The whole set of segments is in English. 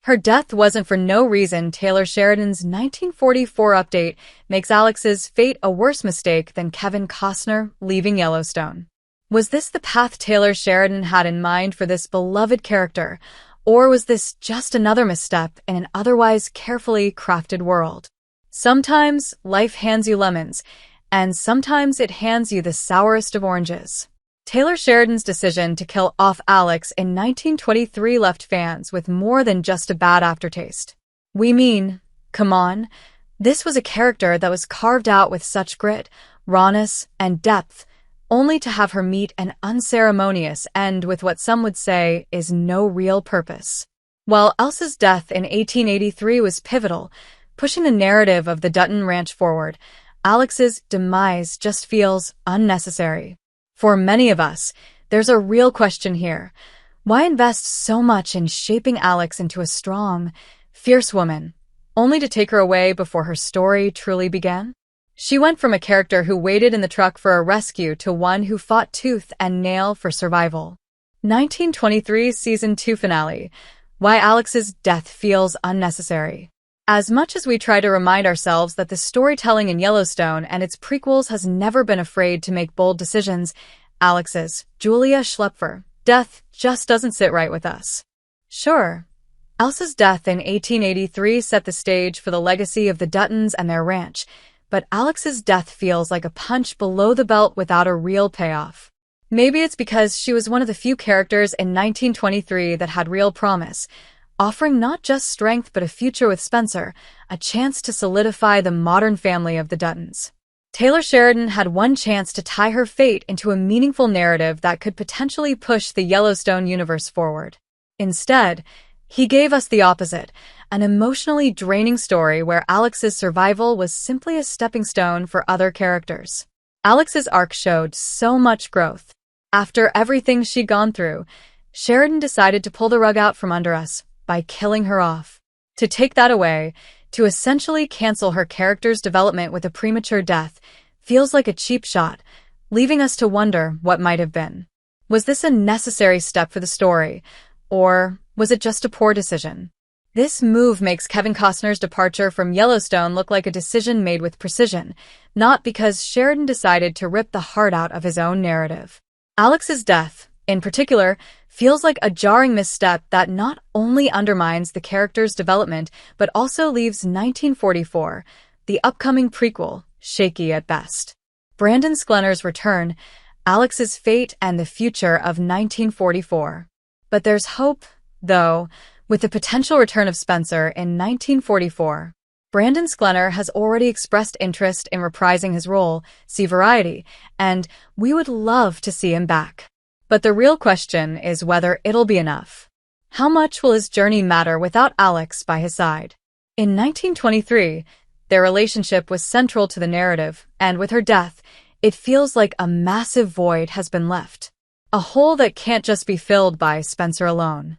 Her death wasn't for no reason. Taylor Sheridan's 1944 update makes Alex's fate a worse mistake than Kevin Costner leaving Yellowstone. Was this the path Taylor Sheridan had in mind for this beloved character, or was this just another misstep in an otherwise carefully crafted world? Sometimes life hands you lemons, and sometimes it hands you the sourest of oranges. Taylor Sheridan's decision to kill off Alex in 1923 left fans with more than just a bad aftertaste. Come on, this was a character that was carved out with such grit, rawness, and depth, only to have her meet an unceremonious end with what some would say is no real purpose. While Elsa's death in 1883 was pivotal, pushing the narrative of the Dutton Ranch forward, Alex's demise just feels unnecessary. For many of us, there's a real question here. Why invest so much in shaping Alex into a strong, fierce woman, only to take her away before her story truly began? She went from a character who waited in the truck for a rescue to one who fought tooth and nail for survival. 1923 Season 2 Finale. Why Alex's death feels unnecessary. As much as we try to remind ourselves that the storytelling in Yellowstone and its prequels has never been afraid to make bold decisions, Alex's, Julia Schlepfer, death just doesn't sit right with us. Sure, Elsa's death in 1883 set the stage for the legacy of the Duttons and their ranch, but Alex's death feels like a punch below the belt without a real payoff. Maybe it's because she was one of the few characters in 1923 that had real promise, offering not just strength but a future with Spencer, a chance to solidify the modern family of the Duttons. Taylor Sheridan had one chance to tie her fate into a meaningful narrative that could potentially push the Yellowstone universe forward. Instead, he gave us the opposite, an emotionally draining story where Alex's survival was simply a stepping stone for other characters. Alex's arc showed so much growth. After everything she'd gone through, Sheridan decided to pull the rug out from under us by killing her off. To take that away, to essentially cancel her character's development with a premature death, feels like a cheap shot, leaving us to wonder what might have been. Was this a necessary step for the story, or was it just a poor decision? This move makes Kevin Costner's departure from Yellowstone look like a decision made with precision, not because Sheridan decided to rip the heart out of his own narrative. Alex's death, in particular, feels like a jarring misstep that not only undermines the character's development but also leaves 1944, the upcoming prequel, shaky at best. Brandon Sklenor's return, Alex's fate and the future of 1944. But there's hope, though, with the potential return of Spencer in 1944. Brandon Sklenor has already expressed interest in reprising his role, see Variety, and we would love to see him back. But the real question is whether it'll be enough. How much will his journey matter without Alex by his side? In 1923, their relationship was central to the narrative, and with her death, it feels like a massive void has been left. A hole that can't just be filled by Spencer alone.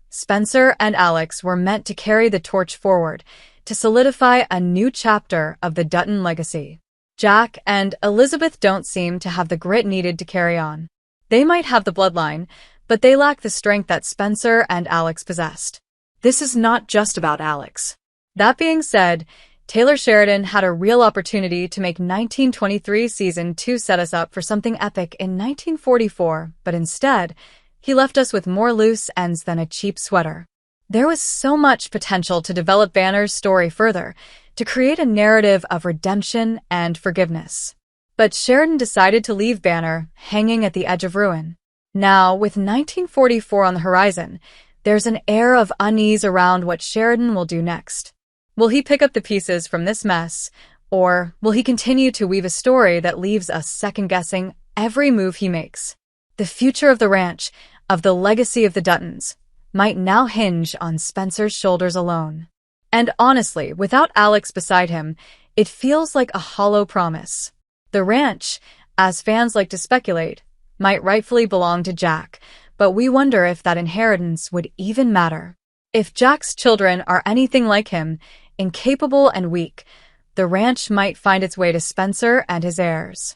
Spencer and Alex were meant to carry the torch forward, to solidify a new chapter of the Dutton legacy. Jack and Elizabeth don't seem to have the grit needed to carry on. They might have the bloodline, but they lack the strength that Spencer and Alex possessed. This is not just about Alex. That being said, Taylor Sheridan had a real opportunity to make 1923 Season 2 set us up for something epic in 1944, but instead, he left us with more loose ends than a cheap sweater. There was so much potential to develop Banner's story further, to create a narrative of redemption and forgiveness. But Sheridan decided to leave Banner hanging at the edge of ruin. Now, with 1944 on the horizon, there's an air of unease around what Sheridan will do next. Will he pick up the pieces from this mess, or will he continue to weave a story that leaves us second-guessing every move he makes? The future of the ranch, of the legacy of the Duttons, might now hinge on Spencer's shoulders alone. And honestly, without Alex beside him, it feels like a hollow promise. The ranch, as fans like to speculate, might rightfully belong to Jack, but we wonder if that inheritance would even matter. If Jack's children are anything like him, incapable and weak, the ranch might find its way to Spencer and his heirs.